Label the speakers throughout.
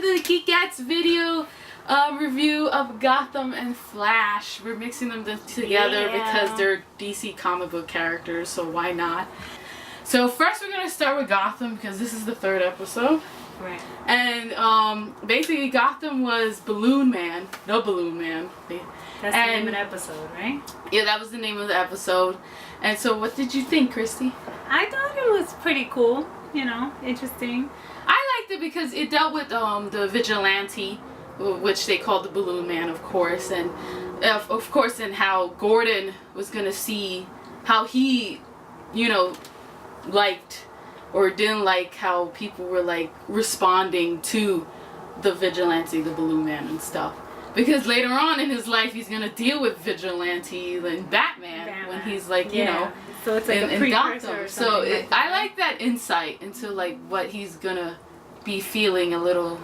Speaker 1: to the Geekettes video review of Gotham and Flash. We're mixing them together because they're DC comic book characters, so why not? So first we're going to start with Gotham because this is the third episode.
Speaker 2: Right.
Speaker 1: And basically Gotham was Balloonman. No, Balloonman.
Speaker 2: That's the name of the episode, right?
Speaker 1: Yeah, that was the name of the episode. And so what did you think, Christy?
Speaker 2: I thought it was pretty cool. You know, interesting.
Speaker 1: I liked it because it dealt with the vigilante, which they called the Balloon Man, of course, and of course, and how Gordon was gonna see how he, you know, liked or didn't like how people were like responding to the vigilante, the Balloon Man, and stuff. Because later on in his life, he's gonna deal with vigilante and Batman when he's like, you know.
Speaker 2: So it's like
Speaker 1: in Gotham. So I like that insight into like what he's gonna be feeling a little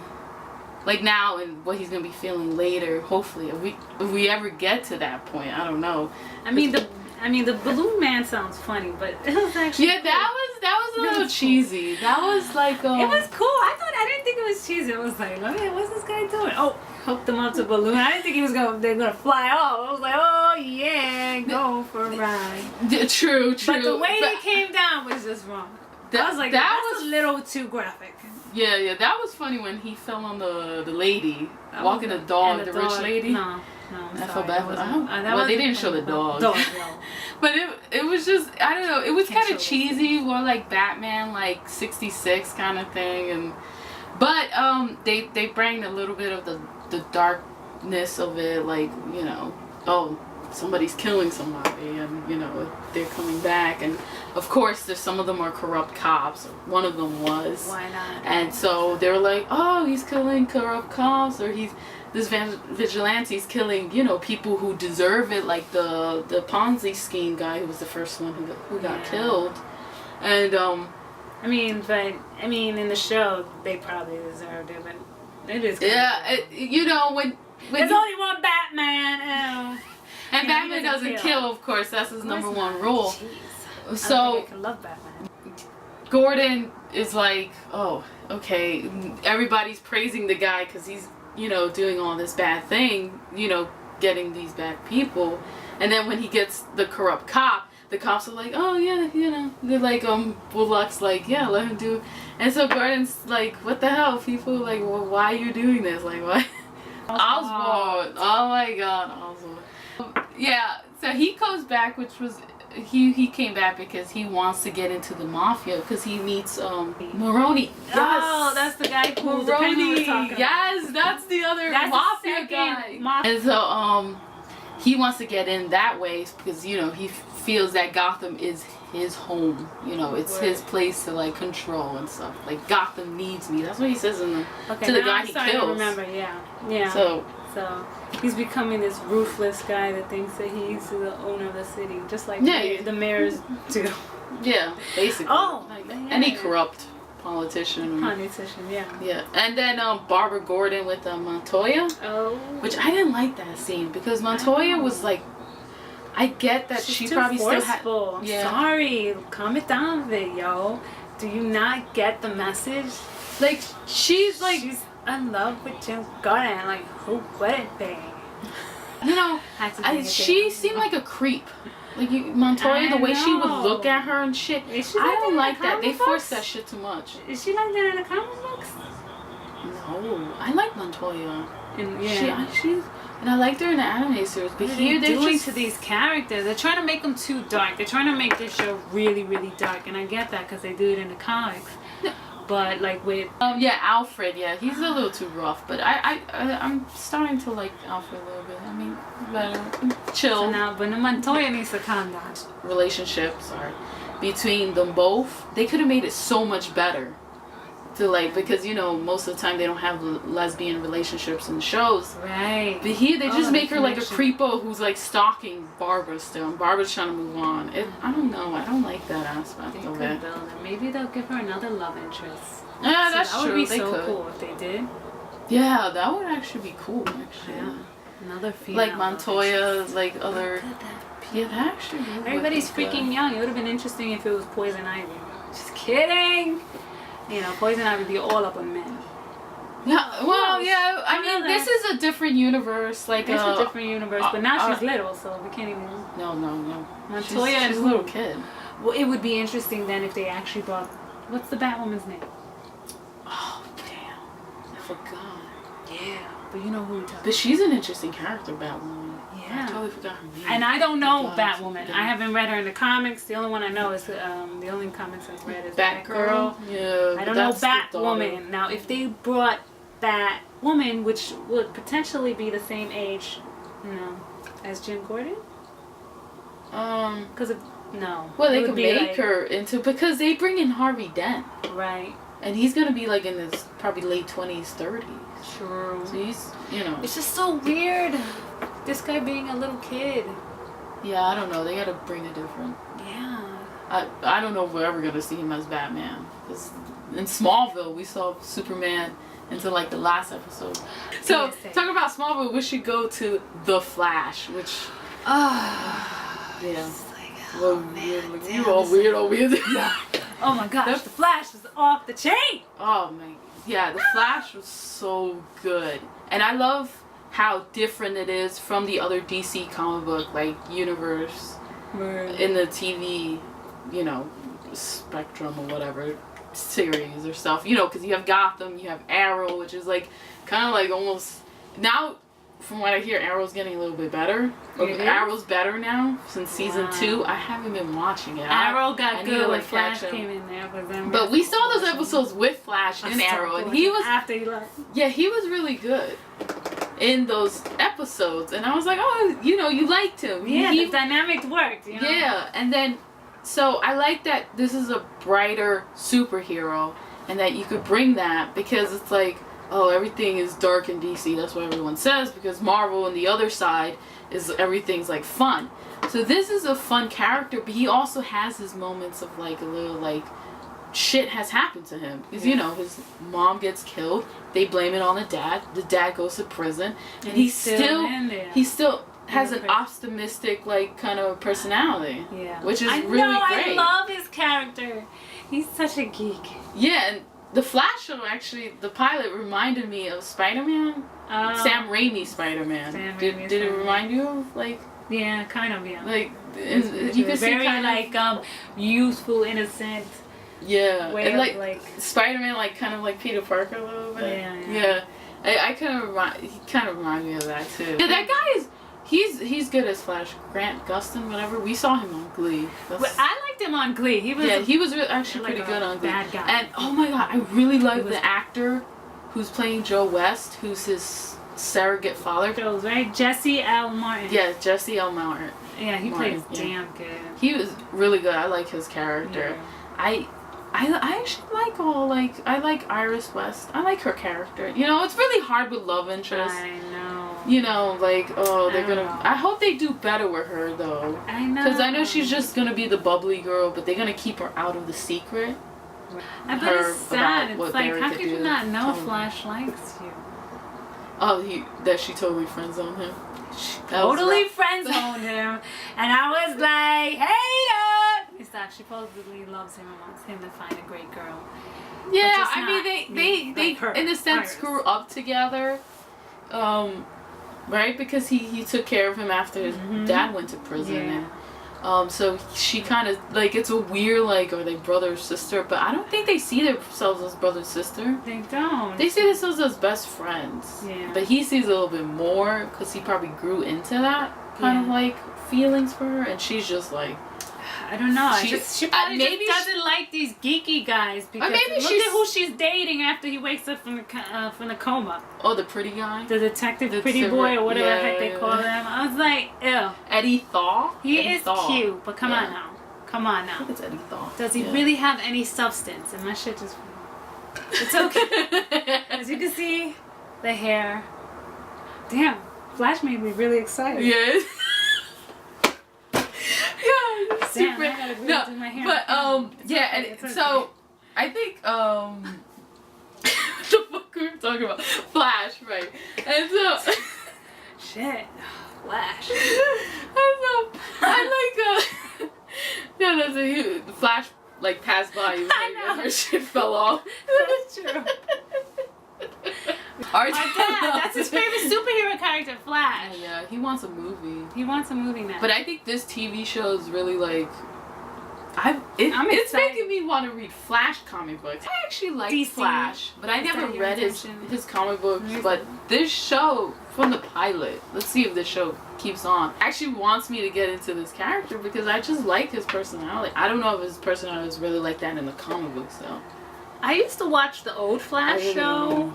Speaker 1: like now and what he's gonna be feeling later. Hopefully, if we ever get to that point, I don't know.
Speaker 2: I mean the Balloon Man sounds funny, but it was actually cool.
Speaker 1: that was a little cheesy. That was like
Speaker 2: it was cool. I didn't think it was cheesy. It was like, okay, what's this guy doing? Oh, hooked them up to balloon. I didn't think they're gonna fly off. I was like, oh yeah, go for a ride.
Speaker 1: True.
Speaker 2: But the way they came down was just wrong. I was like, that was a little too graphic.
Speaker 1: Yeah, that was funny when he fell on the lady walking the dog, the rich lady.
Speaker 2: No,
Speaker 1: I felt bad for them. Well, they didn't show the dog.
Speaker 2: No.
Speaker 1: But it was just, I don't know, it was kind of cheesy, more like Batman, like 66 kind of thing, but they bring a little bit of the darkness of it, like, you know, oh, somebody's killing somebody, and you know they're coming back, and of course there's some of them are corrupt cops. One of them was.
Speaker 2: Why not?
Speaker 1: And so they were like, oh, he's killing corrupt cops, or this vigilante's killing, you know, people who deserve it, like the Ponzi scheme guy who was the first one who got killed, and
Speaker 2: I mean, in the show they probably deserved it, but it is.
Speaker 1: You know when
Speaker 2: there's only one Batman.
Speaker 1: And Batman doesn't kill, of course. That's his number one rule.
Speaker 2: Jeez.
Speaker 1: So
Speaker 2: I love Batman.
Speaker 1: Gordon is like, oh, okay. Everybody's praising the guy because he's, you know, doing all this bad thing, you know, getting these bad people. And then when he gets the corrupt cop, the cops are like, oh yeah, you know, they're like, Bullock's like, yeah, let him do. And so Gordon's like, what the hell? People are like, well, why are you doing this? Like, what? Oswald. Oh my God, Oswald. Yeah, so he comes back, which was he came back because he wants to get into the mafia because he meets Maroni. Yes.
Speaker 2: Oh, that's the guy who
Speaker 1: Maroni. Yes, that's the other mafia guy. And so he wants to get in that way because, you know, he feels that Gotham is his home. You know, it's his place to like control and stuff. Like, Gotham needs me. That's what he says to the guy he kills.
Speaker 2: To remember, yeah. So he's becoming this ruthless guy that thinks that he's the owner of the city, just like the mayors do.
Speaker 1: Yeah, basically.
Speaker 2: Oh,
Speaker 1: any corrupt politician. Yeah, and then Barbara Gordon with Montoya.
Speaker 2: Oh.
Speaker 1: Which I didn't like that scene because Montoya was like, I get that she probably
Speaker 2: forceful.
Speaker 1: Still had. Yeah.
Speaker 2: Sorry, calm it down a bit, yo. Do you not get the message?
Speaker 1: Like she's
Speaker 2: in love with Jim Gordon, like, who wouldn't be?
Speaker 1: You know, she seemed like a creep. Like Montoya, the way she would look at her and shit. I don't like that. They force that shit too much.
Speaker 2: Is she like that in the comic books?
Speaker 1: No, I like Montoya.
Speaker 2: And
Speaker 1: and I liked her in the anime series. But here they're
Speaker 2: doing
Speaker 1: just
Speaker 2: to these characters. They're trying to make them too dark. They're trying to make this show really, really dark, and I get that because they do it in the comics. But like with
Speaker 1: Alfred, he's a little too rough, but I'm starting to like Alfred a little bit. I mean, better, chill.
Speaker 2: So now, but Montoya needs to calm down.
Speaker 1: Relationships between them both. They could have made it so much better. To like, because you know most of the time they don't have lesbian relationships in shows.
Speaker 2: Right.
Speaker 1: But here they just make her like a creepo who's like stalking Barbara still, and Barbara's trying to move on. I don't know. I don't like that aspect of it.
Speaker 2: Maybe they'll give her another love interest.
Speaker 1: Yeah, that's true.
Speaker 2: That would be so cool if they did.
Speaker 1: Yeah, that would actually be cool. Actually.
Speaker 2: Yeah. Another female.
Speaker 1: Like Montoya, like other. Yeah, that actually.
Speaker 2: Everybody's freaking young. It would have been interesting if it was Poison Ivy. Just kidding. You know, Poison Ivy would be all up on men.
Speaker 1: Yeah, well, yeah. I mean,
Speaker 2: know
Speaker 1: this is a different universe. Like
Speaker 2: It's a different universe, but now she's little, so we can't even.
Speaker 1: No.
Speaker 2: Montoya
Speaker 1: She's a little kid.
Speaker 2: Well, it would be interesting then if they actually brought. What's the Batwoman's name?
Speaker 1: Oh damn, I forgot.
Speaker 2: Yeah, but you know who we're talking.
Speaker 1: But she's an interesting character, Batwoman.
Speaker 2: Yeah.
Speaker 1: I totally forgot her name.
Speaker 2: And I don't know
Speaker 1: God,
Speaker 2: Batwoman. I haven't read her in the comics. The only one I know is the only comics I've read is
Speaker 1: Batgirl. Yeah.
Speaker 2: I don't know Batwoman. Now, if they brought Batwoman, which would potentially be the same age, as Jim Gordon. Because no.
Speaker 1: Well, they could make her into because they bring in Harvey Dent.
Speaker 2: Right.
Speaker 1: And he's gonna be like in his probably late 20s, 30s.
Speaker 2: True.
Speaker 1: So he's,
Speaker 2: It's just so weird. This guy being a little kid.
Speaker 1: Yeah, I don't know. They gotta bring a different.
Speaker 2: Yeah.
Speaker 1: I don't know if we're ever gonna see him as Batman. 'Cause in Smallville, we saw Superman until like the last episode. So talking about Smallville, we should go to The Flash, which. Yeah.
Speaker 2: Oh man,
Speaker 1: you all weird over here.
Speaker 2: Oh my gosh, the Flash is off the chain.
Speaker 1: Oh man, yeah, the Flash was so good, and I love how different it is from the other DC comic book like universe in the TV, spectrum or whatever series or stuff. Because you have Gotham, you have Arrow, which is like kind of like almost now. From what I hear, Arrow's getting a little bit better. Arrow's better now since season 2. I haven't been watching it.
Speaker 2: Arrow got good when Flash came in there,
Speaker 1: but we saw those episodes with Flash and Arrow, and he was
Speaker 2: after he left. Yeah,
Speaker 1: he was really good in those episodes, and I was like, oh, you liked him.
Speaker 2: Yeah, the dynamic worked.
Speaker 1: Yeah, and then so I like that this is a brighter superhero, and that you could bring that because it's like. Oh, everything is dark in DC. That's what everyone says because Marvel on the other side is everything's like fun. So this is a fun character, but he also has his moments of like a little like shit has happened to him because his mom gets killed. They blame it on the dad. The dad goes to prison, and he still has an optimistic like kind of personality. Yeah, which is really great.
Speaker 2: I love his character. He's such a geek.
Speaker 1: Yeah. And the Flash show, actually, the pilot reminded me of Spider-Man. Sam Raimi Spider-Man. Did it remind you of, like...
Speaker 2: Yeah, kind of, yeah.
Speaker 1: Like, you could see
Speaker 2: very, like, youthful, innocent.
Speaker 1: Yeah. And, like Spider-Man, like, kind of like Peter Parker a little bit. Yeah. He kind of reminded me of that, too. Yeah, that guy is... He's good as Flash. Grant Gustin, whatever. We saw him on Glee.
Speaker 2: I liked him on Glee. He was
Speaker 1: actually pretty good on Glee.
Speaker 2: Bad guy.
Speaker 1: And oh my god, I really like the actor who's playing Joe West, who's his surrogate father.
Speaker 2: Joe's right, Jesse L. Martin.
Speaker 1: Yeah, Jesse L. Martin.
Speaker 2: Yeah, he plays damn good.
Speaker 1: He was really good. I like his character. Yeah. I actually like I like Iris West. I like her character. It's really hard with love interest.
Speaker 2: I know.
Speaker 1: They're gonna. I hope they do better with her though.
Speaker 2: I know.
Speaker 1: Because I know she's just gonna be the bubbly girl, but they're gonna keep her out of the secret.
Speaker 2: I bet it's sad. It's like, how could you not know Flash likes you?
Speaker 1: Oh, that she totally friend-zoned him.
Speaker 2: She totally friend-zoned him, and I was like, hater! It's that she supposedly loves him and wants him to find a great girl.
Speaker 1: Yeah, I mean, they in a sense grew up together. Right? Because he took care of him after his dad went to prison.
Speaker 2: Yeah.
Speaker 1: And, so she kind of, like, it's a weird, like, are they brother or sister? But I don't think they see themselves as brother and sister.
Speaker 2: They don't.
Speaker 1: They see themselves as best friends.
Speaker 2: Yeah.
Speaker 1: But he sees a little bit more because he probably grew into that kind of, like, feelings for her. And she's just, like...
Speaker 2: I don't know. She probably maybe just doesn't like these geeky guys because look at who she's dating after he wakes up from the coma.
Speaker 1: Oh, the pretty guy?
Speaker 2: The detective, the pretty boy, or whatever the heck they call him. I was like, ew.
Speaker 1: Eddie Thaw?
Speaker 2: He is cute, but come on now.
Speaker 1: I think it's Eddie Thaw.
Speaker 2: Does he really have any substance? And my shit just... It's okay. As you can see, the hair. Damn, Flash made me really excited.
Speaker 1: Yeah.
Speaker 2: Damn, I gotta do my hair.
Speaker 1: But so I think what the fuck were we talking about? Flash, right? And so
Speaker 2: shit, Flash.
Speaker 1: And so I like that's a Flash like passed by you and her shit fell off.
Speaker 2: That's true.
Speaker 1: Our
Speaker 2: dad. That's his favorite superhero character, Flash.
Speaker 1: Yeah, he wants a movie.
Speaker 2: He wants a movie now.
Speaker 1: But I think this TV show is really like. It's
Speaker 2: excited.
Speaker 1: making me want to read Flash comic books. I actually like
Speaker 2: DC.
Speaker 1: Flash, but I never
Speaker 2: Got your
Speaker 1: read his
Speaker 2: attention.
Speaker 1: comic books. But this show, from the pilot, let's see if this show keeps on, actually wants me to get into this character because I just like his personality. I don't know if his personality is really like that in the comic books though.
Speaker 2: I used to watch the old Flash show.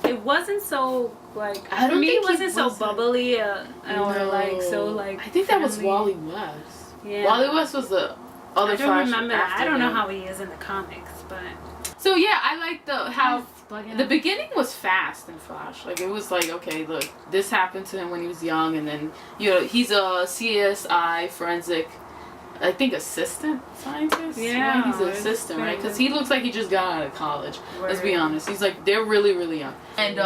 Speaker 2: It wasn't so like
Speaker 1: I don't
Speaker 2: for me.
Speaker 1: think
Speaker 2: It wasn't so bubbly or like so like.
Speaker 1: I think that was
Speaker 2: friendly.
Speaker 1: Wally West.
Speaker 2: Yeah.
Speaker 1: Wally West was the other
Speaker 2: I don't
Speaker 1: Flash
Speaker 2: remember that.
Speaker 1: after
Speaker 2: I don't know
Speaker 1: him.
Speaker 2: how he is in the comics, but
Speaker 1: So yeah, I like how
Speaker 2: bugging
Speaker 1: the
Speaker 2: out.
Speaker 1: beginning was fast in Flash. Like it was like, okay, look, this happened to him when he was young, and then he's a CSI forensic, I think assistant scientist.
Speaker 2: Yeah,
Speaker 1: he's an
Speaker 2: it's
Speaker 1: assistant, right?
Speaker 2: very
Speaker 1: Because he looks like he just got out of college. Let's be
Speaker 2: Right.
Speaker 1: honest. He's like they're really really young, and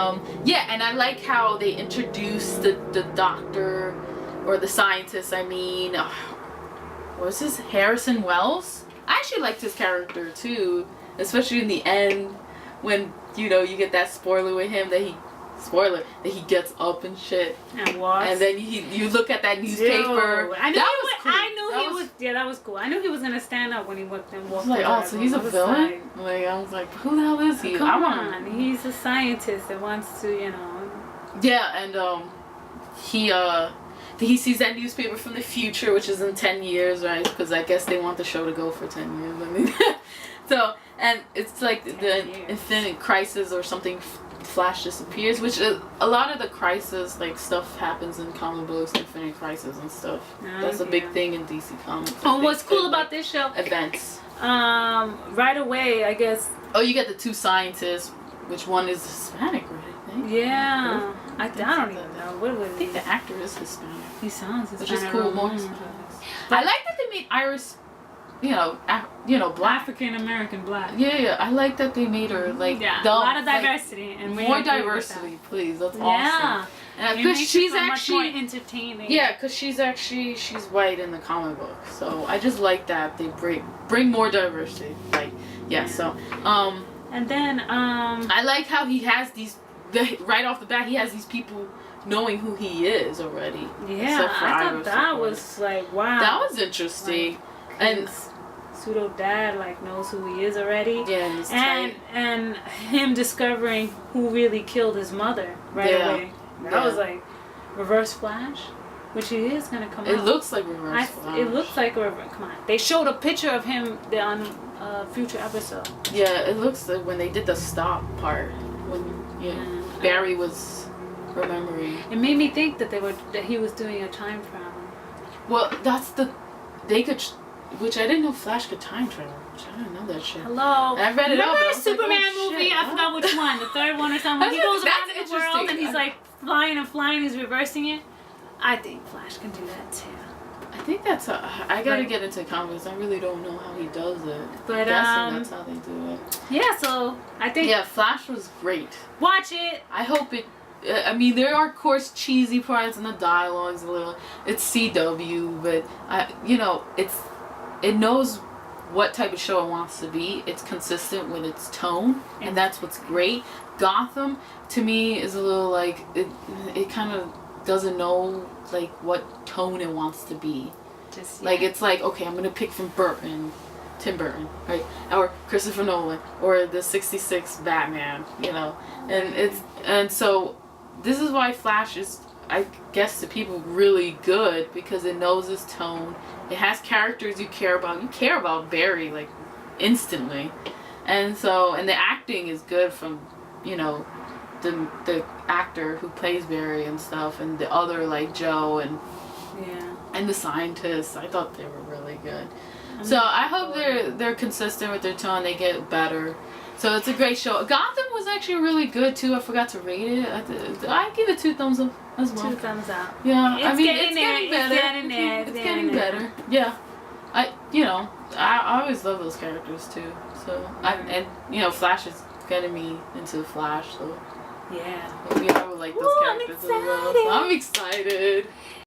Speaker 1: yeah, and I like how they introduce the doctor or the scientist. I mean, what was this, Harrison Wells? I actually liked his character too, especially in the end when you get that spoiler with him that he gets up and shit,
Speaker 2: And what?
Speaker 1: and then you look at that newspaper.
Speaker 2: Dude, I knew
Speaker 1: that
Speaker 2: he
Speaker 1: was
Speaker 2: would,
Speaker 1: cool.
Speaker 2: I knew
Speaker 1: That
Speaker 2: he
Speaker 1: was-
Speaker 2: was. Yeah, that was cool. I knew he was gonna stand up when he walked
Speaker 1: I
Speaker 2: in.
Speaker 1: was like, oh, so he's a villain? Like I was like, who the hell is he?
Speaker 2: Come on, he's a scientist that wants to,
Speaker 1: Yeah, and he sees that newspaper from the future, which is in 10 years, right? Because I guess they want the show to go for 10 years. I mean, so, and it's like the
Speaker 2: 10 years.
Speaker 1: Infinite Crisis or something. Flash disappears, which is, a lot of the crisis like stuff happens in comic books, Infinite Crisis and stuff. That's a big thing in DC Comics.
Speaker 2: Oh, what's cool about this show?
Speaker 1: Events.
Speaker 2: Right away, I guess.
Speaker 1: Oh, you get the two scientists, which one is Hispanic, right? I think.
Speaker 2: Yeah, I don't even know. What was
Speaker 1: I think the actor is Hispanic.
Speaker 2: He sounds
Speaker 1: Which
Speaker 2: Hispanic.
Speaker 1: is cool. More Hispanics. I like that they made Iris, black.
Speaker 2: African American black.
Speaker 1: Yeah. I like that they made her like
Speaker 2: Yeah,
Speaker 1: dumb,
Speaker 2: a lot of
Speaker 1: like,
Speaker 2: diversity and we
Speaker 1: more
Speaker 2: agree with
Speaker 1: diversity, please. That's
Speaker 2: that.
Speaker 1: awesome.
Speaker 2: Yeah,
Speaker 1: And
Speaker 2: it
Speaker 1: because
Speaker 2: makes
Speaker 1: she's
Speaker 2: it so much more
Speaker 1: actually
Speaker 2: entertaining.
Speaker 1: because she's white in the comic book, so I just like that they bring more diversity. So
Speaker 2: And then
Speaker 1: I like how he has right off the bat he has these people knowing who he is already.
Speaker 2: yeah,
Speaker 1: Except for
Speaker 2: I thought
Speaker 1: Iris,
Speaker 2: that
Speaker 1: of course.
Speaker 2: was like wow.
Speaker 1: That was interesting. And
Speaker 2: his pseudo dad knows who he is already.
Speaker 1: yeah, and it's tight.
Speaker 2: And him discovering who really killed his mother right away. That was like Reverse Flash, which he is gonna come out.
Speaker 1: It looks like Reverse Flash.
Speaker 2: It looks like a come on. They showed a picture of him on a future episode.
Speaker 1: Yeah, it looks like when they did the stop part when Barry was remembering.
Speaker 2: It made me think that he was doing a time travel.
Speaker 1: Well, which I didn't know Flash could time travel. Which I didn't know that shit.
Speaker 2: Hello.
Speaker 1: I read it
Speaker 2: Remember
Speaker 1: up, but I
Speaker 2: the
Speaker 1: was like,
Speaker 2: Superman
Speaker 1: oh,
Speaker 2: movie?
Speaker 1: shit,
Speaker 2: I forgot which one. The third one or something. He
Speaker 1: That's
Speaker 2: goes around
Speaker 1: interesting.
Speaker 2: the world and he's like flying and flying. He's reversing it. I think Flash can do that too.
Speaker 1: I think that's I gotta get into comics. I really don't know how he does it.
Speaker 2: But,
Speaker 1: I'm guessing that's how they do it.
Speaker 2: Yeah, so I think
Speaker 1: Flash was great.
Speaker 2: watch it.
Speaker 1: I hope it. I mean, there are of course cheesy parts and the dialogue's a little. It's CW, but it knows what type of show it wants to be. It's consistent with its tone, and that's what's great. Gotham to me is a little like it kind of doesn't know like what tone it wants to be. It's like, okay, I'm gonna pick from Tim Burton, right, or Christopher Nolan, or the '66 Batman, and so this is why Flash is, I guess, to people really good because it knows its tone. It has characters you care about. You care about Barry like instantly, and the acting is good from the actor who plays Barry and stuff, and the other like Joe and the scientists. I thought they were really good. So I hope they're consistent with their tone. They get better. So it's a great show. Gotham was actually really good too. I forgot to rate it. I give it 2 thumbs up as well.
Speaker 2: 2 thumbs up.
Speaker 1: Yeah,
Speaker 2: It's
Speaker 1: I mean
Speaker 2: getting
Speaker 1: it's
Speaker 2: there.
Speaker 1: getting better.
Speaker 2: It's getting there.
Speaker 1: better. Yeah, I always love those characters too. So Flash is getting me into Flash. So
Speaker 2: Yeah.
Speaker 1: maybe I would like those characters as well. So I'm excited.